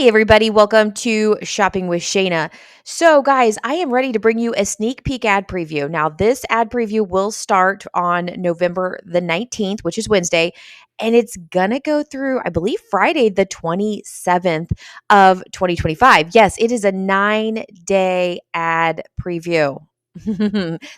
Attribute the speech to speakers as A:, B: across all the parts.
A: Hey, everybody. Welcome to Shopping with Shana. So, guys, I am ready to bring you a sneak peek ad preview. Now, this ad preview will start on November the 19th, which is Wednesday, and it's going to go through, I believe, Friday, the 27th of 2025. Yes, it is a 9-day ad preview.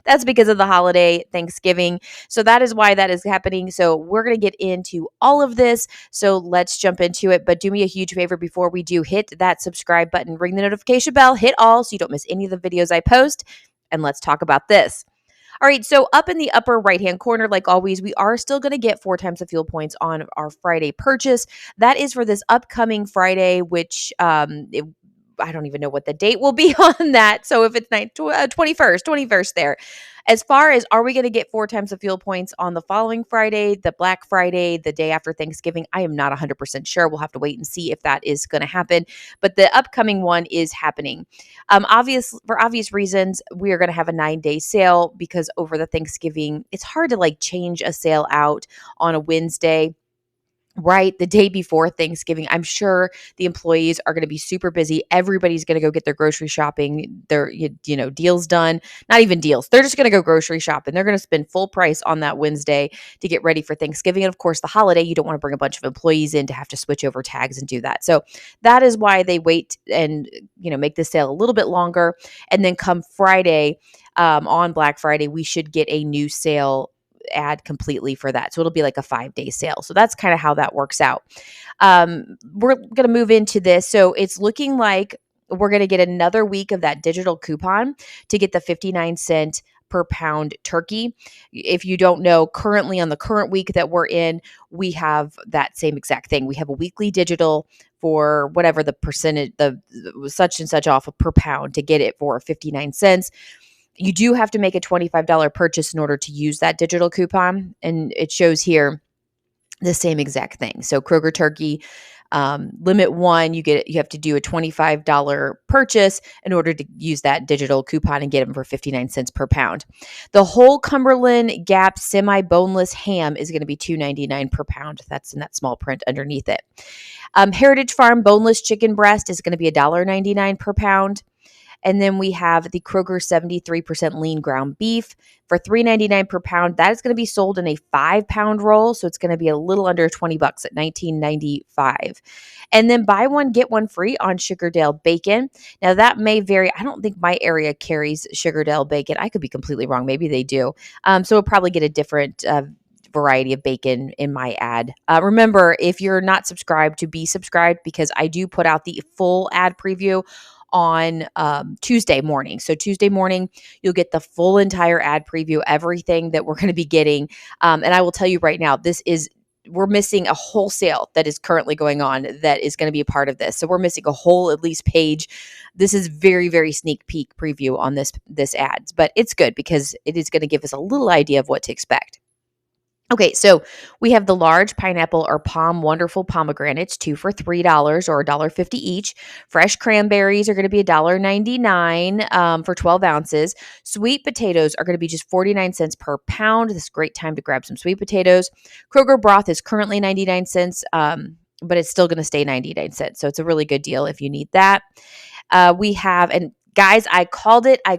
A: That's because of the holiday Thanksgiving. So that is why that is happening. So we're going to get into all of this. So let's jump into it. But do me a huge favor before we do, hit that subscribe button, ring the notification bell, hit all so you don't miss any of the videos I post. And let's talk about this. All right, so up in the upper right-hand corner, like always, we are still going to get 4 times the fuel points on our Friday purchase. That is for this upcoming Friday, which I don't even know what the date will be on that. So if it's 21st there. As far as are we going to get 4 times the fuel points on the following Friday, the Black Friday, the day after Thanksgiving, I am not 100% sure. We'll have to wait and see if that is going to happen. But the upcoming one is happening. For obvious reasons, we are going to have a 9-day sale because over the Thanksgiving, it's hard to change a sale out on a Wednesday. Right, the day before Thanksgiving. I'm sure the employees are going to be super busy. Everybody's going to go get their grocery shopping, their deals done. Not even deals. They're just going to go grocery shopping. They're going to spend full price on that Wednesday to get ready for Thanksgiving. And of course, the holiday, you don't want to bring a bunch of employees in to have to switch over tags and do that. So that is why they wait and make the sale a little bit longer. And then come Friday, on Black Friday, we should get a new sale ad completely for that. So it'll be like a 5-day sale. So that's kind of how that works out. We're going to move into this. So it's looking like we're going to get another week of that digital coupon to get the 59-cent per pound turkey. If you don't know, currently on the current week that we're in, we have that same exact thing. We have a weekly digital for whatever the percentage, the such and such off per pound to get it for 59 cents. You do have to make a $25 purchase in order to use that digital coupon. And it shows here the same exact thing. So Kroger turkey, limit 1, you have to do a $25 purchase in order to use that digital coupon and get them for 59 cents per pound. The whole Cumberland Gap semi-boneless ham is going to be $2.99 per pound. That's in that small print underneath it. Heritage Farm boneless chicken breast is going to be $1.99 per pound. And then we have the Kroger 73% lean ground beef for $3.99 per pound. That is going to be sold in a 5-pound roll. So it's going to be a little under $20 at $19.95. And then buy one, get one free on Sugardale bacon. Now that may vary. I don't think my area carries Sugardale bacon. I could be completely wrong. Maybe they do. So we'll probably get a different variety of bacon in my ad. Remember, if you're not subscribed, to be subscribed, because I do put out the full ad preview on Tuesday morning. So Tuesday morning, you'll get the full entire ad preview, everything that we're going to be getting. And I will tell you right now, we're missing a whole sale that is currently going on that is going to be a part of this. So we're missing a whole at least page. This is very, very sneak peek preview on this ads, but it's good because it is going to give us a little idea of what to expect. Okay, so we have the large pineapple or Palm Wonderful pomegranates, 2 for $3 or $1.50 each. Fresh cranberries are going to be $1.99 for 12 ounces. Sweet potatoes are going to be just 49 cents per pound. This is a great time to grab some sweet potatoes. Kroger broth is currently 99 cents, but it's still going to stay 99 cents. So it's a really good deal if you need that. We have, and guys, I called it. I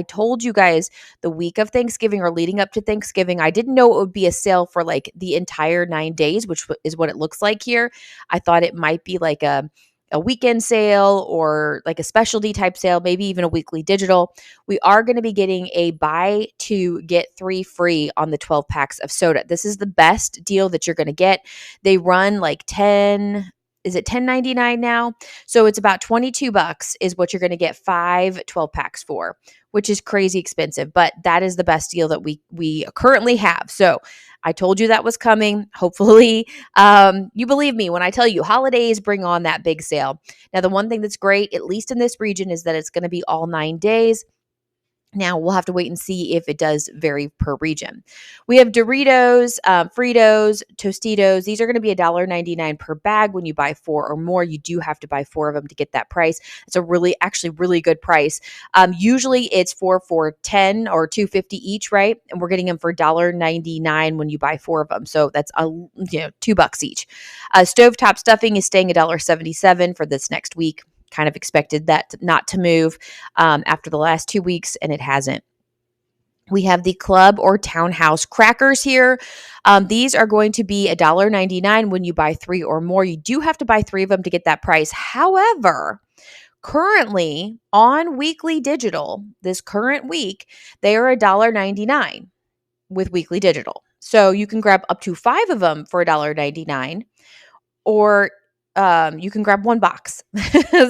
A: told you guys the week of Thanksgiving or leading up to Thanksgiving. I didn't know it would be a sale for the entire 9 days, which is what it looks like here. I thought it might be like a weekend sale or like a specialty type sale, maybe even a weekly digital. We are going to be getting a buy 2, get 3 free on the 12 packs of soda. This is the best deal that you're going to get. They run like 10. Is it $10.99 now? So it's about $22 is what you're going to get 5 12-packs for, which is crazy expensive, but that is the best deal that we currently have. So I told you that was coming. Hopefully, you believe me when I tell you holidays bring on that big sale. Now, the one thing that's great, at least in this region, is that it's going to be all 9 days. Now we'll have to wait and see if it does vary per region. We have Doritos, Fritos, Tostitos. These are going to be $1.99 per bag when you buy 4 or more. You do have to buy 4 of them to get that price. It's a actually really good price. Usually it's 4 for 10 or 2.50 each, right? And we're getting them for $1.99 when you buy 4 of them. So that's $2 each. Stovetop stuffing is staying $1.77 for this next week. Kind of expected that not to move after the last 2 weeks, and it hasn't. We have the club or townhouse crackers here. These are going to be $1.99 when you buy 3 or more. You do have to buy 3 of them to get that price. However, currently on Weekly Digital, this current week, they are $1.99 with Weekly Digital. So you can grab up to 5 of them for $1.99, or you can grab 1 box.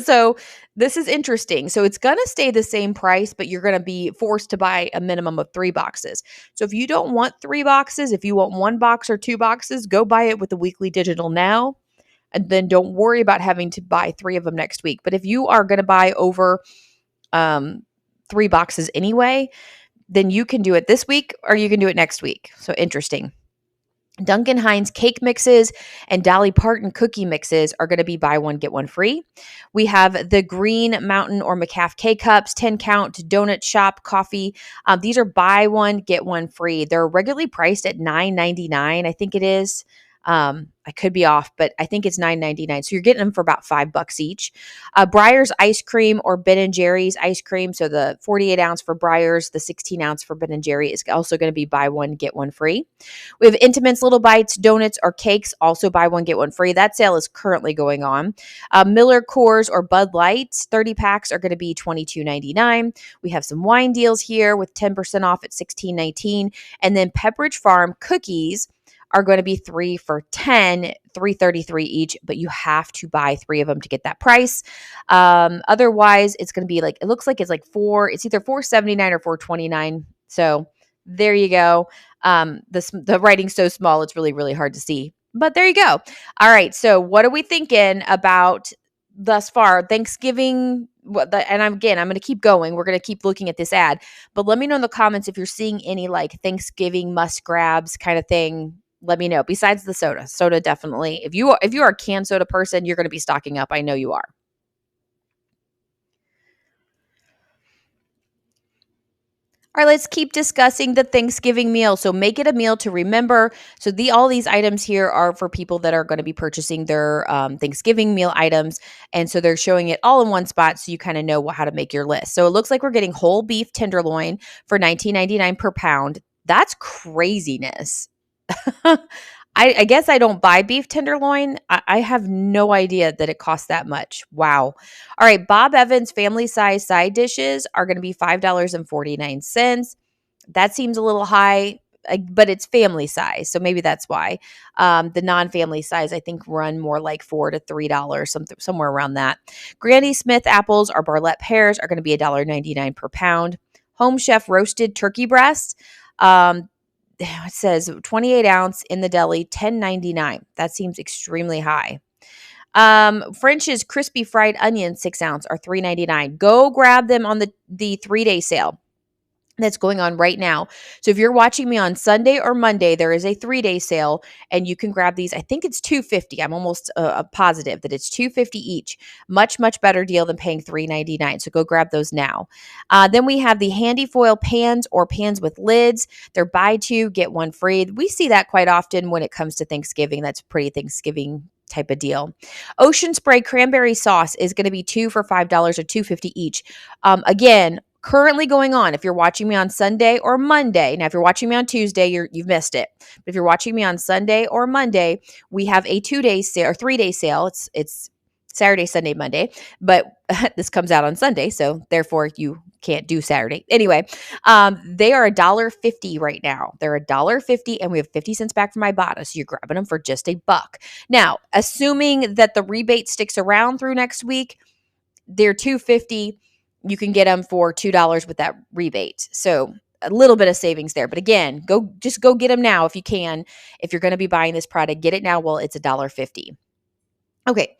A: So this is interesting. So it's going to stay the same price, but you're going to be forced to buy a minimum of 3 boxes. So if you don't want 3 boxes, if you want 1 box or 2 boxes, go buy it with the Weekly Digital now. And then don't worry about having to buy 3 of them next week. But if you are going to buy over 3 boxes anyway, then you can do it this week or you can do it next week. So interesting. Duncan Hines cake mixes and Dolly Parton cookie mixes are going to be buy one, get one free. We have the Green Mountain or McCaff K-Cups, 10 count donut shop coffee. These are buy one, get one free. They're regularly priced at $9.99. I think it is. I could be off, but I think it's $9.99. So you're getting them for about $5 each. Breyers ice cream or Ben & Jerry's ice cream. So the 48 ounce for Breyers, the 16 ounce for Ben & Jerry is also going to be buy one, get one free. We have Intimates, Little Bites, donuts, or cakes, also buy one, get one free. That sale is currently going on. Miller Coors or Bud Lights, 30 packs are going to be $22.99. We have some wine deals here with 10% off at $16.19. And then Pepperidge Farm cookies are going to be 3 for $10, $3.33 each, but you have to buy 3 of them to get that price. Otherwise, it's going to be like, it looks like it's like it's either $4.79 or $4.29. So there you go. The writing's so small, it's really, really hard to see. But there you go. All right. So what are we thinking about thus far? Thanksgiving. And I'm going to keep going. We're going to keep looking at this ad. But let me know in the comments if you're seeing any like Thanksgiving must grabs kind of thing. Let me know. Besides the soda. Soda definitely. If you are a canned soda person, you're going to be stocking up. I know you are. All right, let's keep discussing the Thanksgiving meal. So make it a meal to remember. So all these items here are for people that are going to be purchasing their Thanksgiving meal items. And so they're showing it all in one spot so you kind of know how to make your list. So it looks like we're getting whole beef tenderloin for $19.99 per pound. That's craziness. I guess I don't buy beef tenderloin. I have no idea that it costs that much. Wow. All right. Bob Evans family size side dishes are going to be $5.49. That seems a little high, but it's family size. So maybe that's why. The non-family size, I think, run more like $4 to $3, somewhere around that. Granny Smith apples or Barlett pears are going to be $1.99 per pound. Home Chef roasted turkey breasts. It says 28 ounce in the deli, $10.99. That seems extremely high. French's crispy fried onions, 6 ounce, are $3.99. Go grab them on the 3-day sale that's going on right now. So if you're watching me on Sunday or Monday, there is a 3-day sale and you can grab these. I think it's $2.50. I'm almost positive that it's $2.50 each. Much, much better deal than paying $3.99. So go grab those now. Then we have the handy foil pans or pans with lids. They're buy 2, get 1 free. We see that quite often when it comes to Thanksgiving. That's a pretty Thanksgiving type of deal. Ocean Spray cranberry sauce is going to be 2 for $5 or $2.50 each. Again, currently going on. If you're watching me on Sunday or Monday, now if you're watching me on Tuesday, you've missed it. But if you're watching me on Sunday or Monday, we have a 2-day sale or 3-day sale. It's Saturday, Sunday, Monday, but this comes out on Sunday, so therefore you can't do Saturday. Anyway, they are $1.50 right now. They're $1.50, and we have 50 cents back from Ibotta, so you're grabbing them for just $1. Now, assuming that the rebate sticks around through next week, they're $2.50. You can get them for $2 with that rebate. So a little bit of savings there. But again, go get them now if you can. If you're going to be buying this product, get it now while it's $1.50. Okay.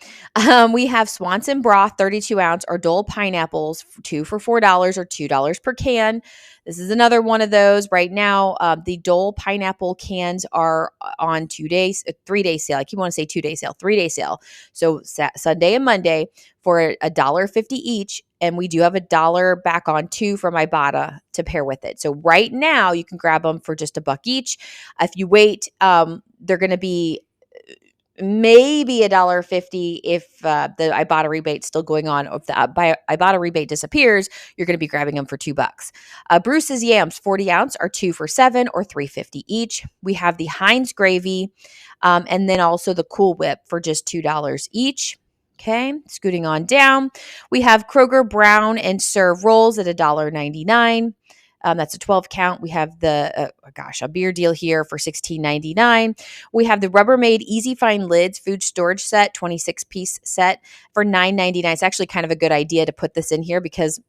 A: We have Swanson broth, 32 ounce, or Dole pineapples, two for $4 or $2 per can. This is another one of those right now. The Dole pineapple cans are on 2 days, 3 day sale. I keep want to say 2 day sale, 3 day sale. So Sunday and Monday for $1.50 each. And we do have $1 back on two from Ibotta to pair with it. So right now you can grab them for just $1 each. If you wait, they're going to be maybe $1.50 if the Ibotta rebate's still going on. If the Ibotta rebate disappears, you're going to be grabbing them for $2. Bruce's yams, 40 ounce, are two for $7 or $3.50 each. We have the Heinz gravy, and then also the Cool Whip for just $2 each. Okay, scooting on down, we have Kroger brown and serve rolls at $1.99. That's a 12 count. We have the a beer deal here for $16.99. We have the Rubbermaid Easy Find Lids food storage set, 26-piece set for $9.99. It's actually kind of a good idea to put this in here because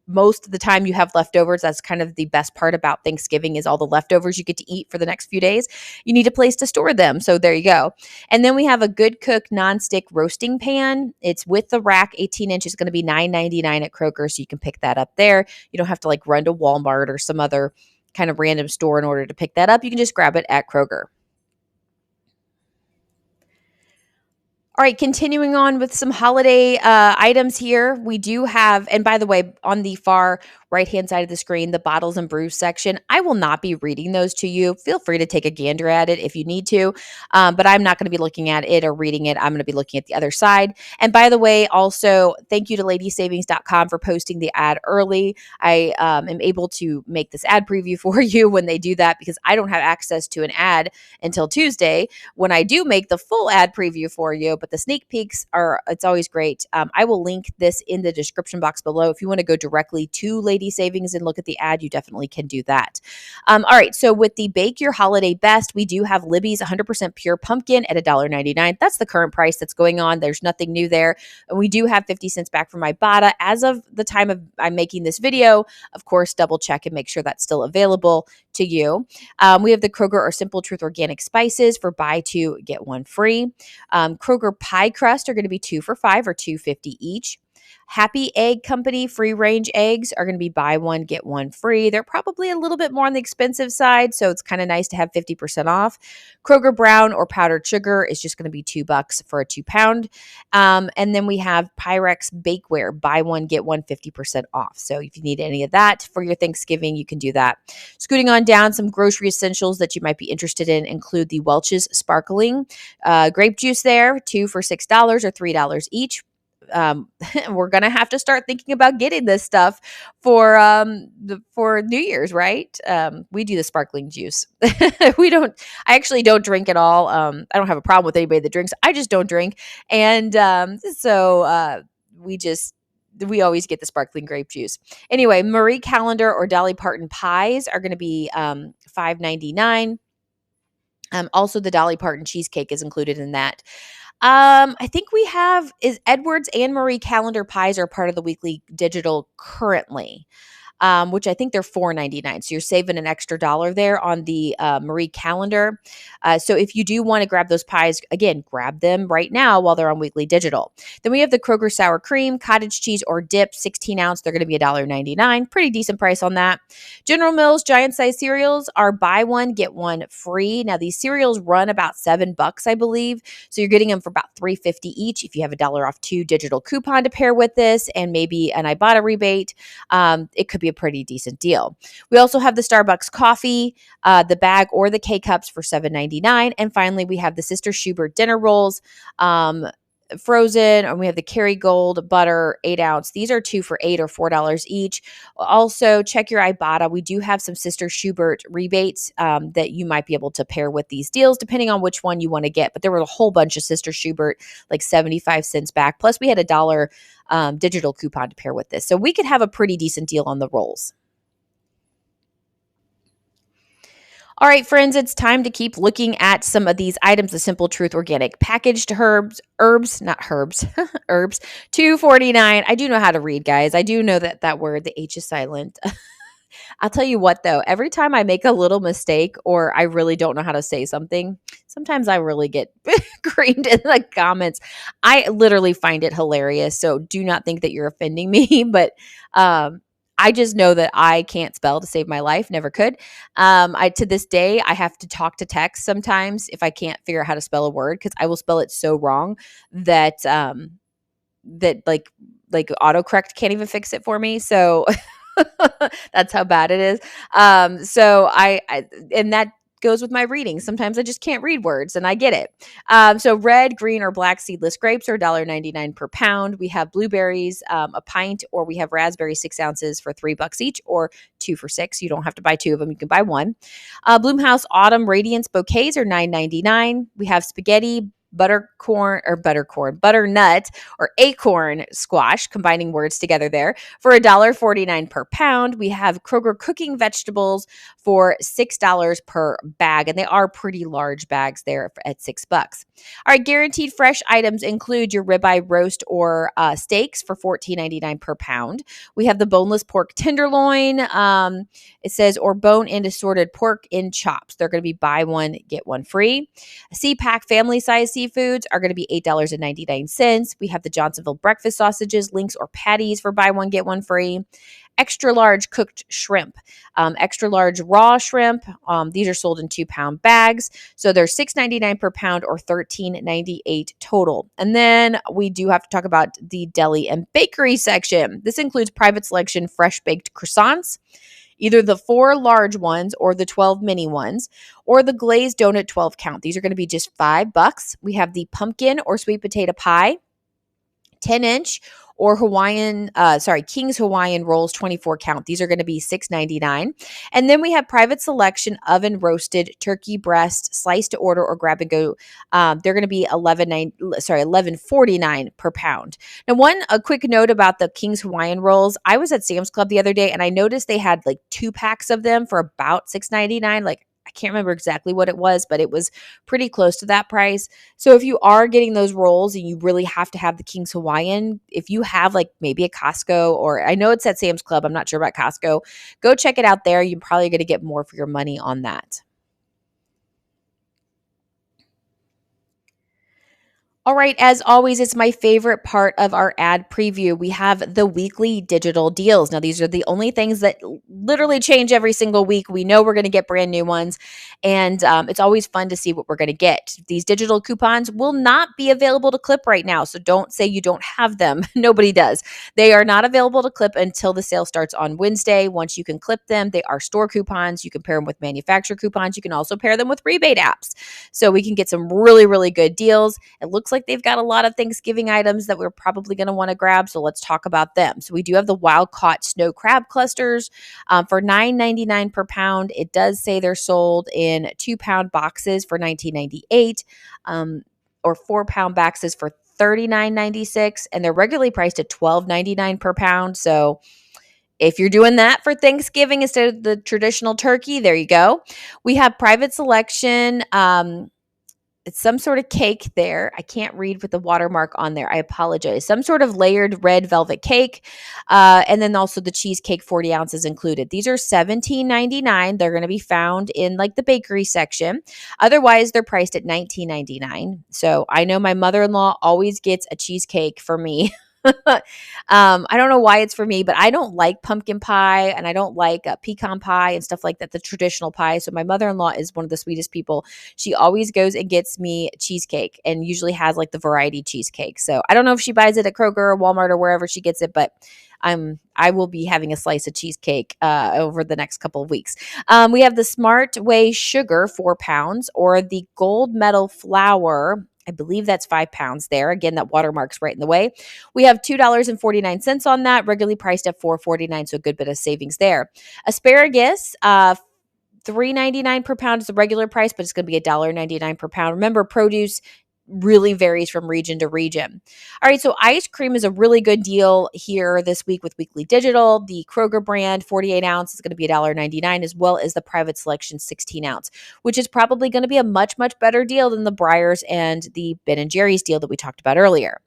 A: most of the time you have leftovers. That's kind of the best part about Thanksgiving is all the leftovers you get to eat for the next few days. You need a place to store them. So there you go. And then we have a Good Cook nonstick roasting pan. It's with the rack, 18 inches, going to be $9.99 at Kroger. So you can pick that up there. You don't have to like run to Walmart or some other kind of random store in order to pick that up. You can just grab it at Kroger. All right, continuing on with some holiday items here. We do have, and by the way, on the far right-hand side of the screen, the bottles and brews section. I will not be reading those to you. Feel free to take a gander at it if you need to, but I'm not going to be looking at it or reading it. I'm going to be looking at the other side. And by the way, also, thank you to ladysavings.com for posting the ad early. I am able to make this ad preview for you when they do that because I don't have access to an ad until Tuesday when I do make the full ad preview for you. But the sneak peeks it's always great. I will link this in the description box below. If you want to go directly to Lady Savings and look at the ad, you definitely can do that. All right. So with the Bake Your Holiday Best, we do have Libby's 100% pure pumpkin at $1.99. That's the current price that's going on. There's nothing new there. And we do have 50 cents back from Ibotta as of the time of I'm making this video. Of course, double check and make sure that's still available to you. We have the Kroger or Simple Truth organic spices for buy two, get one free. Kroger pie crust are going to be 2 for $5 or $2.50 each. Happy Egg Company free range eggs are going to be buy one, get one free. They're probably a little bit more on the expensive side, so it's kind of nice to have 50% off. Kroger brown or powdered sugar is just going to be $2 for a 2-pound. And then we have Pyrex bakeware, buy one, get one 50% off. So if you need any of that for your Thanksgiving, you can do that. Scooting on down, some grocery essentials that you might be interested in include the Welch's Sparkling grape juice there, 2 for $6 or $3 each. We're gonna have to start thinking about getting this stuff for New Year's, right? We do the sparkling juice. I actually don't drink at all. I don't have a problem with anybody that drinks. I just don't drink, and we always get the sparkling grape juice. Anyway, Marie Callender or Dolly Parton pies are going to be $5.99. Also, the Dolly Parton cheesecake is included in that. I think we have is Edwards and Marie Callender pies are part of the weekly digital currently. Which I think they're $4.99. So you're saving an extra dollar there on the Marie Callender. So if you do want to grab those pies, again, grab them right now while they're on Weekly Digital. Then we have the Kroger sour cream, cottage cheese, or dip, 16 ounce. They're going to be $1.99. Pretty decent price on that. General Mills giant size cereals are buy one, get one free. Now these cereals run about $7, I believe. So you're getting them for about $3.50 each. If you have $1 off 2 digital coupon to pair with this and maybe an Ibotta rebate, it could be a pretty decent deal. We also have the Starbucks coffee, the bag or the K-Cups for $7.99. And finally, we have the Sister Schubert dinner rolls, frozen, and we have the Kerrygold butter, 8 ounce. These are 2 for $8 or $4 each. Also, check your Ibotta. We do have some Sister Schubert rebates that you might be able to pair with these deals, depending on which one you want to get. But there were a whole bunch of Sister Schubert, like 75 cents back. Plus, we had $1 digital coupon to pair with this. So we could have a pretty decent deal on the rolls. All right, friends, it's time to keep looking at some of these items. The Simple Truth organic packaged herbs, $2.49. I do know how to read, guys. I do know that word, the H is silent. I'll tell you what though, every time I make a little mistake or I really don't know how to say something, sometimes I really get creamed in the comments. I literally find it hilarious. So do not think that you're offending me, but I just know that I can't spell to save my life, never could. I to this day I have to talk to text sometimes if I can't figure out how to spell a word because I will spell it so wrong that that autocorrect can't even fix it for me. So that's how bad it is. So I and that goes with my reading. Sometimes I just can't read words and I get it. So red, green, or black seedless grapes are $1.99 per pound. We have blueberries, a pint, or we have raspberries 6 ounces for $3 each, or 2 for $6. You don't have to buy two of them. You can buy one. Bloomhouse Autumn Radiance bouquets are $9.99. We have spaghetti, butternut or acorn squash, combining words together there, for $1.49 per pound. We have Kroger cooking vegetables for $6 per bag, and they are pretty large bags there at $6. All right, guaranteed fresh items include your ribeye roast or steaks for $14.99 per pound. We have the boneless pork tenderloin. It says, or bone and assorted pork in chops. They're going to be buy one, get one free. C-Pack family size seafoods are going to be $8.99. We have the Johnsonville breakfast sausages, links, or patties for buy one, get one free. Extra large cooked shrimp, extra large raw shrimp. These are sold in 2-pound bags. So they're $6.99 per pound or $13.98 total. And then we do have to talk about the deli and bakery section. This includes private selection fresh baked croissants, either the 4 large ones or the 12 mini ones, or the glazed donut 12 count. These are going to be just $5. We have the pumpkin or sweet potato pie, 10-inch, or King's Hawaiian rolls 24 count. These are going to be $6.99. And then we have private selection oven roasted turkey breast, sliced to order or grab and go. They're going to be $11.49 per pound. Now, a quick note about the King's Hawaiian rolls. I was at Sam's Club the other day and I noticed they had like 2 packs of them for about $6.99. Like, I can't remember exactly what it was, but it was pretty close to that price. So if you are getting those rolls and you really have to have the King's Hawaiian, if you have like maybe a Costco, or I know it's at Sam's Club, I'm not sure about Costco, go check it out there. You're probably going to get more for your money on that. All right, as always, it's my favorite part of our ad preview. We have the weekly digital deals. Now, these are the only things that literally change every single week. We know we're going to get brand new ones, and it's always fun to see what we're going to get. These digital coupons will not be available to clip right now, so don't say you don't have them. Nobody does. They are not available to clip until the sale starts on Wednesday. Once you can clip them, they are store coupons. You can pair them with manufacturer coupons. You can also pair them with rebate apps. So we can get some really, really good deals. It looks like they've got a lot of Thanksgiving items that we're probably going to want to grab. So let's talk about them. So we do have the wild caught snow crab clusters for $9.99 per pound. It does say they're sold in 2-pound boxes for $19.98 or 4-pound boxes for $39.96. And they're regularly priced at $12.99 per pound. So if you're doing that for Thanksgiving instead of the traditional turkey, there you go. We have private selection. It's some sort of cake there. I can't read with the watermark on there. I apologize. Some sort of layered red velvet cake. And then also the cheesecake, 40 ounces included. These are $17.99. They're going to be found in like the bakery section. Otherwise, they're priced at $19.99. So I know my mother-in-law always gets a cheesecake for me. I don't know why it's for me, but I don't like pumpkin pie and I don't like pecan pie and stuff like that, the traditional pie. So my mother-in-law is one of the sweetest people. She always goes and gets me cheesecake and usually has like the variety cheesecake. So I don't know if she buys it at Kroger or Walmart or wherever she gets it, but I will be having a slice of cheesecake over the next couple of weeks. We have the Smart Way sugar, 4 pounds, or the gold medal flour. I believe that's 5 pounds there. Again, that watermark's right in the way. We have $2.49 on that, regularly priced at $4.49, so a good bit of savings there. Asparagus, $3.99 per pound is the regular price, but it's going to be $1.99 per pound. Remember, produce really varies from region to region. All right, so ice cream is a really good deal here this week with Weekly Digital. The Kroger brand 48 ounce is going to be $1.99, as well as the Private Selection 16 ounce, which is probably going to be a much, much better deal than the Breyers and the Ben and Jerry's deal that we talked about earlier.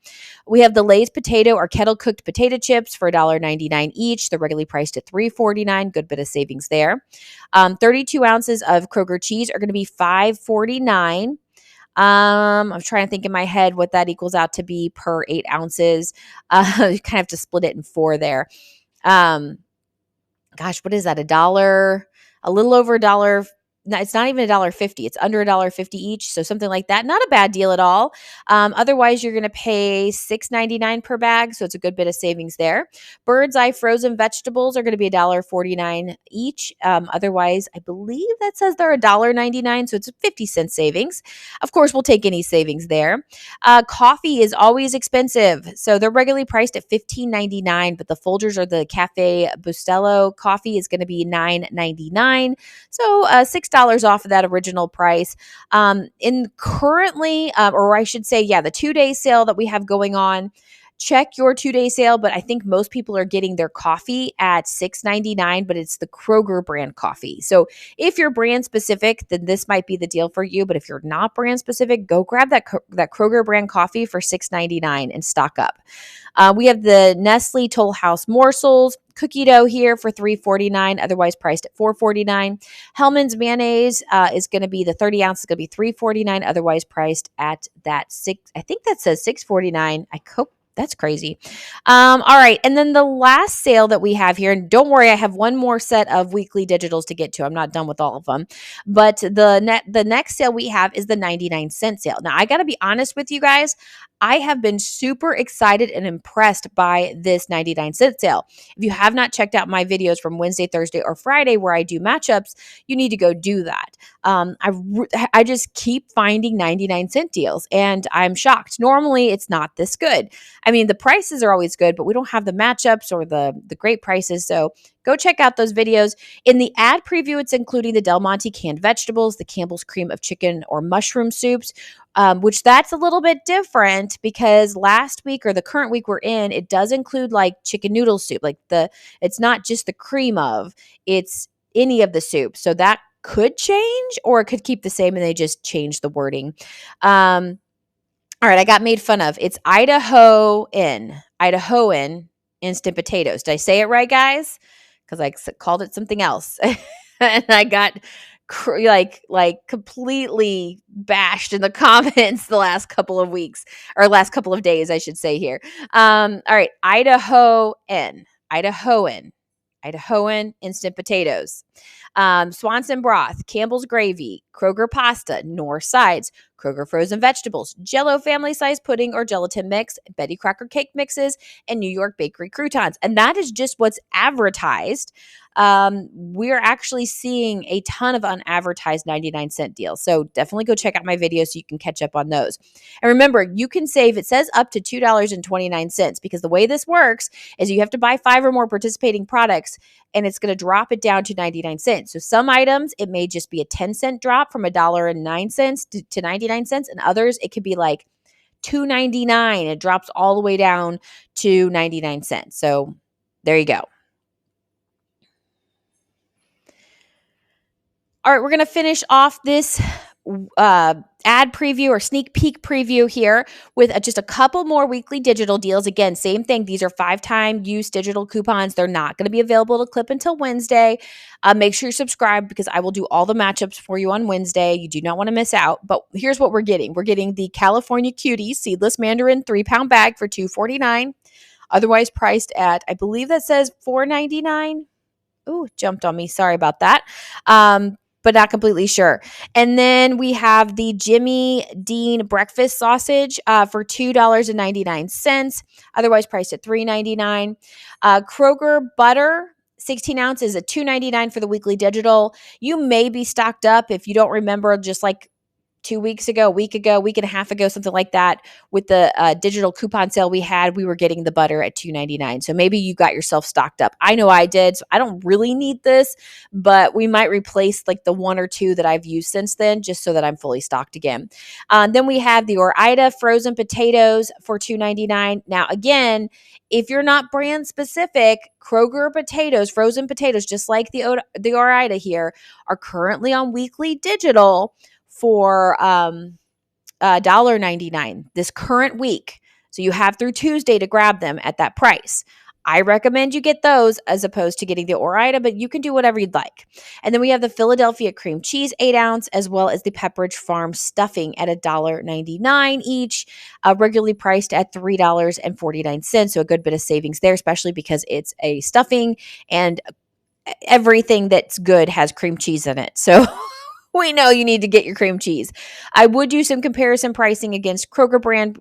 A: We have the Lay's potato or kettle cooked potato chips for $1.99 each. They're regularly priced at $3.49. Good bit of savings there. 32 ounces of Kroger cheese are going to be $5.49. I'm trying to think in my head what that equals out to be per 8 ounces. You kind of have to split it in four there. Gosh, what is that? $1, a little over $1. No, it's not even $1.50. It's under $1.50 each. So something like that. Not a bad deal at all. Otherwise, you're going to pay $6.99 per bag. So it's a good bit of savings there. Bird's Eye frozen vegetables are going to be $1.49 each. Otherwise, I believe that says they're $1.99. So it's a 50-cent savings. Of course, we'll take any savings there. Coffee is always expensive. So they're regularly priced at $15.99, but the Folgers or the Cafe Bustelo coffee is going to be $9.99. So $6 off of that original price. In currently, or I should say, the 2-day sale that we have going on. Check your 2-day sale, but I think most people are getting their coffee at $6.99, but it's the Kroger brand coffee. So if you're brand specific, then this might be the deal for you. But if you're not brand specific, go grab that Kroger brand coffee for $6.99 and stock up. We have the Nestle Toll House morsels cookie dough here for $3.49, otherwise priced at $4.49. Hellmann's mayonnaise is going to be the 30 ounce is going to be $3.49, otherwise priced at that six. I think that says $6.49. I hope. That's crazy. All right. And then the last sale that we have here, and don't worry, I have one more set of weekly digitals to get to. I'm not done with all of them. But the next sale we have is the 99-cent sale. Now, I got to be honest with you guys. I have been super excited and impressed by this 99-cent sale. If you have not checked out my videos from Wednesday, Thursday, or Friday where I do matchups, you need to go do that. I just keep finding 99-cent deals, and I'm shocked. Normally, it's not this good. I mean, the prices are always good, but we don't have the matchups or the great prices. So go check out those videos. In the ad preview, it's including the Del Monte canned vegetables, the Campbell's cream of chicken or mushroom soups, which that's a little bit different because last week or the current week we're in, it does include like chicken noodle soup. It's not just the cream of, it's any of the soup. So that could change, or it could keep the same and they just change the wording. All right, I got made fun of. It's Idahoan instant potatoes. Did I say it right, guys? Because I called it something else, and I got completely bashed in the comments the last couple of weeks, or last couple of days, I should say here. All right, Idahoan instant potatoes. Swanson broth, Campbell's gravy, Kroger pasta, Knorr sides, Kroger frozen vegetables, Jell-O family size pudding or gelatin mix, Betty Crocker cake mixes, and New York bakery croutons. And that is just what's advertised. We're actually seeing a ton of unadvertised 99-cent deals. So definitely go check out my videos so you can catch up on those. And remember, you can save, it says up to $2.29, because the way this works is you have to buy 5 or more participating products, and it's going to drop it down to 99 cents. So some items, it may just be a 10-cent drop from $1.09 to 99 cents, and others, it could be like $2.99. It drops all the way down to 99 cents. So there you go. All right, we're going to finish off this ad preview or sneak peek preview here with just a couple more weekly digital deals. Again, same thing. These are 5-time use digital coupons. They're not going to be available to clip until Wednesday. Make sure you subscribe because I will do all the matchups for you on Wednesday. You do not want to miss out. But here's what we're getting. We're getting the California Cutie seedless mandarin 3-pound bag for $2.49, otherwise priced at, I believe that says $4.99. Ooh, jumped on me. Sorry about that. But not completely sure. And then we have the Jimmy Dean breakfast sausage for $2.99, otherwise priced at $3.99. Kroger butter, 16 ounces at $2.99 for the weekly digital. You may be stocked up if you don't remember, just like 2 weeks ago, week and a half ago, something like that, with the digital coupon sale we had, we were getting the butter at $2.99. So maybe you got yourself stocked up. I know I did. So I don't really need this, but we might replace like the one or two that I've used since then, just so that I'm fully stocked again. Then we have the Ore-Ida frozen potatoes for $2.99. Now, again, if you're not brand specific, Kroger potatoes, frozen potatoes, just like the Ore-Ida here, are currently on weekly digital for $1.99 this current week. So you have through Tuesday to grab them at that price. I recommend you get those as opposed to getting the Ore-Ida, but you can do whatever you'd like. And then we have the Philadelphia cream cheese 8 ounce, as well as the Pepperidge Farm stuffing at $1.99 each, regularly priced at $3.49. So a good bit of savings there, especially because it's a stuffing and everything that's good has cream cheese in it. So we know you need to get your cream cheese. I would do some comparison pricing against Kroger brand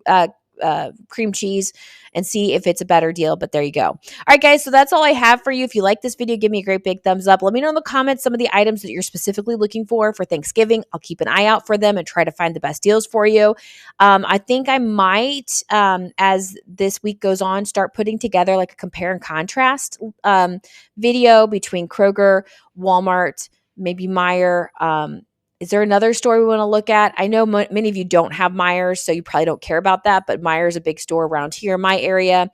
A: cream cheese and see if it's a better deal, but there you go. All right, guys, so that's all I have for you. If you like this video, give me a great big thumbs up. Let me know in the comments some of the items that you're specifically looking for Thanksgiving. I'll keep an eye out for them and try to find the best deals for you. I think I might, as this week goes on, start putting together like a compare and contrast video between Kroger, Walmart, maybe Meijer. Is there another store we want to look at? I know many of you don't have Meijers, so you probably don't care about that, but Meijer is a big store around here in my area.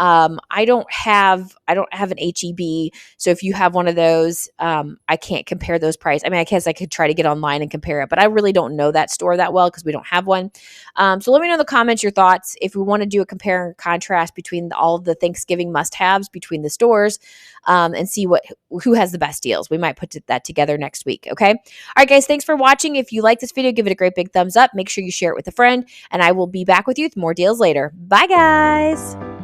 A: I don't have an HEB, so if you have one of those, I can't compare those prices. I mean, I guess I could try to get online and compare it, but I really don't know that store that well because we don't have one. So let me know in the comments your thoughts if we want to do a compare and contrast between all of the Thanksgiving must-haves between the stores, and see who has the best deals. We might put that together next week. Okay. All right, guys. Thanks for watching. If you like this video, give it a great big thumbs up. Make sure you share it with a friend, and I will be back with you with more deals later. Bye, guys.